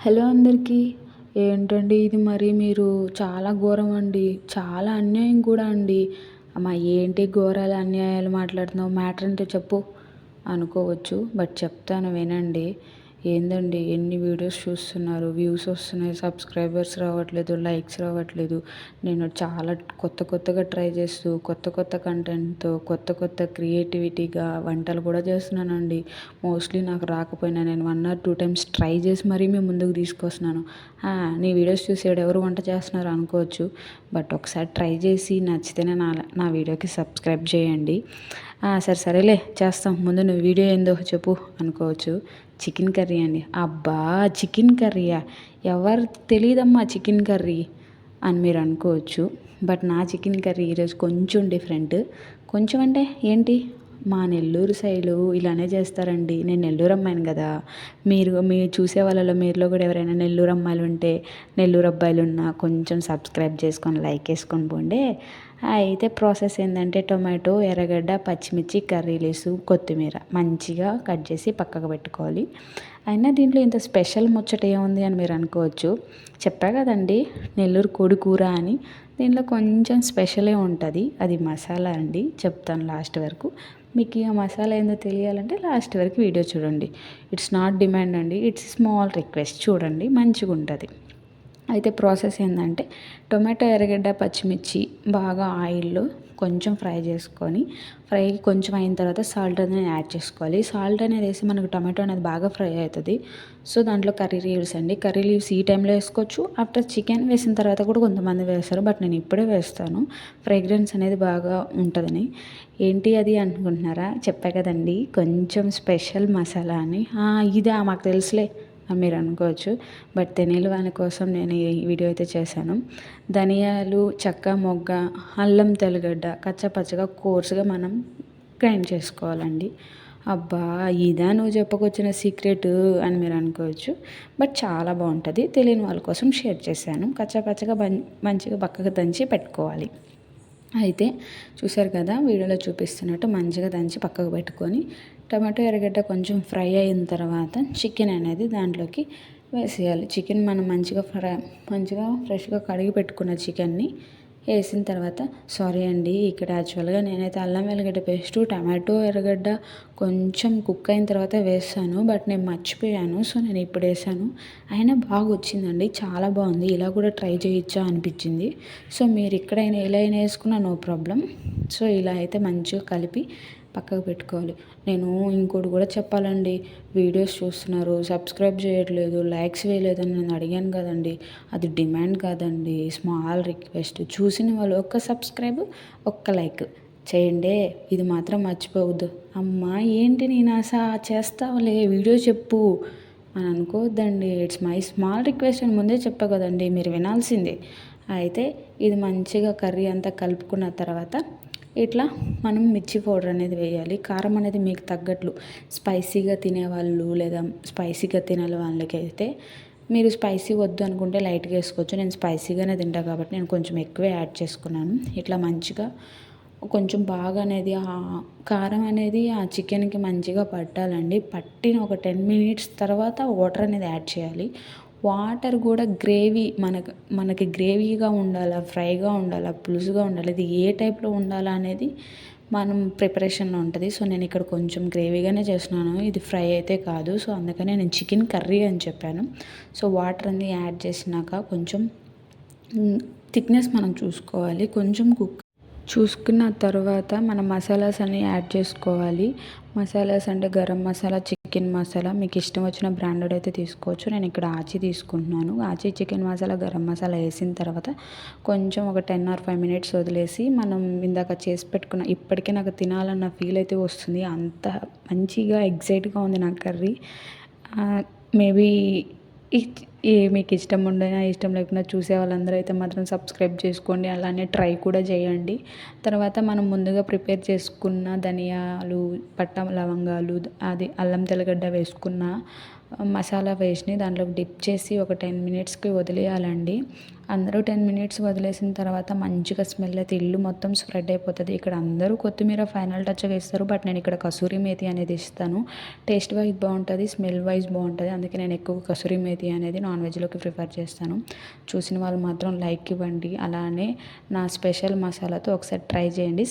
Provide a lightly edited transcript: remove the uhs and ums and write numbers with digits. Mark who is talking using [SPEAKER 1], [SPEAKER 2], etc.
[SPEAKER 1] Hello అందరికీ. ఏంటండి ఇది మరి మీరు చాలా ఘోరం అండి. చాలా అన్యాయం కూడా అండి. అమ్మా ఏంటి ఘోరాలు, అన్యాయాలు మాట్లాడుతున్నావు? మ్యాటర్ ఏంటో చెప్పు అనుకోవచ్చు. బట్ చెప్తాను వినండి. ఏందండి ఎన్ని వీడియోస్ చూస్తున్నారు, వ్యూస్ వస్తున్నాయి, సబ్స్క్రైబర్స్ రావట్లేదు, లైక్స్ రావట్లేదు. నేను చాలా కొత్తగా ట్రై చేస్తూ కొత్త కంటెంట్‌తో కొత్త క్రియేటివిటీగా వంటలు కూడా చేస్తున్నానండి. మోస్ట్‌లీ నాకు రాకపోయినా నేను 1 ఆర్ 2 టైమ్స్ ట్రై చేసి మరీ మీ ముందుకు తీసుకొస్తున్నాను. నీ వీడియోస్ చూసి ఈడెవరు వంట చేస్తున్నారు అనుకోవచ్చు. బట్ ఒకసారి ట్రై చేసి నచ్చితేనే నా వీడియోకి సబ్స్క్రైబ్ చేయండి. సరేలే చేస్తాం. ముందు నువ్వు వీడియో ఏందో చెప్పు అనుకోవచ్చు. చికెన్ కర్రీ అండి. అబ్బా! చికెన్ కర్రీయా? ఎవరు తెలీదమ్మా చికెన్ కర్రీ అని మీరు అనుకోవచ్చు. బట్ నా చికెన్ కర్రీ ఈరోజు కొంచెం డిఫరెంట్. కొంచెం అంటే ఏంటి, మా నెల్లూరు సైడు ఇలానే చేస్తారండి. నేను నెల్లూరు అమ్మాయిని కదా. మీరు చూసే వాళ్ళలో మీలో కూడా ఎవరైనా నెల్లూరు అమ్మాయిలు ఉంటే, నెల్లూరు అబ్బాయిలు ఉన్నా కొంచెం సబ్స్క్రైబ్ చేసుకొని లైక్ వేసుకొని పోండి. అయితే ప్రాసెస్ ఏంటంటే టొమాటో, ఎర్రగడ్డ, పచ్చిమిర్చి, కర్రీ లీవ్స్, కొత్తిమీర మంచిగా కట్ చేసి పక్కకు పెట్టుకోవాలి. అయినా దీంట్లో ఇంత స్పెషల్ ముచ్చట ఏముంది అని మీరు అనుకోవచ్చు. చెప్పా కదండి నెల్లూరు కోడి కూర అని. దీంట్లో కొంచెం స్పెషలే ఉంటుంది. అది మసాలా అండి. చెప్తాను లాస్ట్ వరకు. మీకు ఆ మసాలా ఏందో తెలియాలంటే లాస్ట్ వరకు వీడియో చూడండి. ఇట్స్ నాట్ డిమాండ్ అండి, ఇట్స్ స్మాల్ రిక్వెస్ట్. చూడండి మంచిగా ఉంటుంది. అయితే ప్రాసెస్ ఏంటంటే టొమాటో, ఎర్రగడ్డ, పచ్చిమిర్చి బాగా ఆయిల్లో కొంచెం ఫ్రై చేసుకొని, కొంచెం అయిన తర్వాత సాల్ట్ అనేది యాడ్ చేసుకోవాలి. సాల్ట్ అనేది వేసి మనకు టొమాటో అనేది బాగా ఫ్రై అవుతుంది. సో దాంట్లో కర్రీ లీవ్స్ అండి. కర్రీ లీవ్స్ ఈ టైంలో వేసుకోవచ్చు. ఆఫ్టర్ చికెన్ వేసిన తర్వాత కూడా కొంతమంది వేస్తారు. బట్ నేను ఇప్పుడే వేస్తాను, ఫ్రేగ్రెన్స్ అనేది బాగా ఉంటుందని. ఏంటి అది అనుకుంటున్నారా? చెప్పా కదండి కొంచెం స్పెషల్ మసాలా అని. ఇదా మాకు తెలుసులే అని మీరు అనుకోవచ్చు. బట్ తెలియని వాళ్ళ కోసం నేను ఈ వీడియో అయితే చేశాను. ధనియాలు, చెక్క, మొగ్గ, అల్లం తెల్లగడ్డ కచ్చపచ్చగా కోర్సుగా మనం గ్రైండ్ చేసుకోవాలండి. అబ్బా ఇదా నువ్వు చెప్పుకొచ్చిన సీక్రెట్ అని మీరు అనుకోవచ్చు. బట్ చాలా బాగుంటుంది. తెలియని వాళ్ళ కోసం షేర్ చేశాను. కచ్చపచ్చగా మంచిగా పక్కకు దంచి పెట్టుకోవాలి. అయితే చూసారు కదా వీడియోలో చూపిస్తున్నట్టు మంచిగా దంచి పక్కకు పెట్టుకొని, టమాటో, ఎర్రగడ్డ కొంచెం ఫ్రై అయిన తర్వాత చికెన్ అనేది దాంట్లోకి వేసేయాలి. చికెన్ మనం మంచిగా ఫ్రెష్గా కడిగి పెట్టుకున్న చికెన్ని వేసిన తర్వాత, సారీ అండి ఇక్కడ యాక్చువల్గా నేనైతే అల్లం వెల్లిగడ్డ పేస్టు, టమాటో, ఎర్రగడ్డ కొంచెం కుక్ అయిన తర్వాత వేస్తాను. బట్ నేను మర్చిపోయాను. సో నేను ఇప్పుడు వేసాను. అయినా బాగా వచ్చిందండి, చాలా బాగుంది. ఇలా కూడా ట్రై చేయొచ్చా అనిపించింది. సో మీరు ఎక్కడైనా ఎలా అయినా వేసుకున్నా నో ప్రాబ్లం. సో ఇలా అయితే మంచిగా కలిపి పక్కకు పెట్టుకోవాలి. నేను ఇంకోటి కూడా చెప్పాలండి. వీడియోస్ చూస్తున్నారు, సబ్స్క్రైబ్ చేయట్లేదు, లైక్స్ వేయలేదని నేను అడిగాను కదండి. అది డిమాండ్ కాదండి, స్మాల్ రిక్వెస్ట్. చూసిన వాళ్ళు ఒక్క సబ్స్క్రైబ్, ఒక్క లైక్ చేయండి. ఇది మాత్రం మర్చిపోవద్దు. అమ్మా ఏంటి నేను చేస్తావులే వీడియో చెప్పు అని అనుకోవద్దండి. ఇట్స్ మై స్మాల్ రిక్వెస్ట్ అని ముందే చెప్పా కదండి, మీరు వినాల్సిందే. అయితే ఇది మంచిగా కర్రీ అంతా కలుపుకున్న తర్వాత ఇట్లా మనం మిర్చి పౌడర్ అనేది వేయాలి. కారం అనేది మీకు తగ్గట్లు, స్పైసీగా తినేవాళ్ళు లేదా స్పైసీగా తినే వాళ్ళకైతే మీరు స్పైసీ వద్దు అనుకుంటే లైట్గా వేసుకోవచ్చు. నేను స్పైసీగానే తింటా కాబట్టి నేను కొంచెం ఎక్కువే యాడ్ చేసుకున్నాను. ఇట్లా మంచిగా కొంచెం బాగా అనేది ఆ కారం అనేది ఆ చికెన్కి మంచిగా పట్టాలండి. పట్టిన ఒక 10 మినిట్స్ తర్వాత వాటర్ అనేది యాడ్ చేయాలి. వాటర్ కూడా గ్రేవీ మనకి గ్రేవీగా ఉండాలా, ఫ్రైగా ఉండాలా, పులుసుగా ఉండాలి, ఇది ఏ టైప్లో ఉండాలా అనేది మనం ప్రిపరేషన్లో ఉంటుంది. సో నేను ఇక్కడ కొంచెం గ్రేవీగానే చేస్తున్నాను, ఇది ఫ్రై అయితే కాదు. సో అందుకనే నేను చికెన్ కర్రీ అని చెప్పాను. సో వాటర్ అన్నీ యాడ్ చేసినాక కొంచెం థిక్నెస్ మనం చూసుకోవాలి. కొంచెం చూసుకున్న తర్వాత మనం మసాలాస్ అన్నీ యాడ్ చేసుకోవాలి. మసాలాస్ అంటే గరం మసాలా, చికెన్ మసాలా, మీకు ఇష్టం వచ్చిన బ్రాండెడ్ అయితే తీసుకోవచ్చు. నేను ఇక్కడ ఆచి తీసుకుంటున్నాను. ఆచి చికెన్ మసాలా, గరం మసాలా వేసిన తర్వాత కొంచెం ఒక 10 ఆర్ 5 మినిట్స్ వదిలేసి మనం ఇందాక చేసి పెట్టుకున్న, ఇప్పటికే నాకు తినాలన్న ఫీల్ అయితే వస్తుంది. అంత మంచిగా ఎగ్జైట్గా ఉంది నాకు కర్రీ. మేబీ మీకు ఇష్టం ఉండైనా ఇష్టం లేకుండా చూసే వాళ్ళందరూ అయితే మాత్రం సబ్స్క్రైబ్ చేసుకోండి. అలానే ట్రై కూడా చేయండి. తర్వాత మనం ముందుగా ప్రిపేర్ చేసుకున్న ధనియాలు, పట్ట లవంగాలు, అది అల్లం తెల్లగడ్డ వేసుకున్న మసాలా పేస్ట్ని దాంట్లోకి డిప్ చేసి ఒక 10 మినిట్స్కి వదిలేయాలండి. అందరూ 10 మినిట్స్ వదిలేసిన తర్వాత మంచిగా స్మెల్ అయితే ఇల్లు మొత్తం స్ప్రెడ్ అయిపోతుంది. ఇక్కడ అందరూ కొత్తిమీర ఫైనల్ టచ్గా వేస్తారు, బట్ నేను ఇక్కడ కసూరి మేతి అనేది ఇస్తాను. టేస్ట్ వైజ్ బాగుంటుంది, స్మెల్ వైజ్ బాగుంటుంది. అందుకే నేను ఎక్కువ కసూరి మేతి అనేది నాన్ వెజ్లోకి ప్రిఫర్ చేస్తాను. చూసిన వాళ్ళు మాత్రం లైక్ ఇవ్వండి, అలానే నా స్పెషల్ మసాలాతో ఒకసారి ట్రై చేయండి.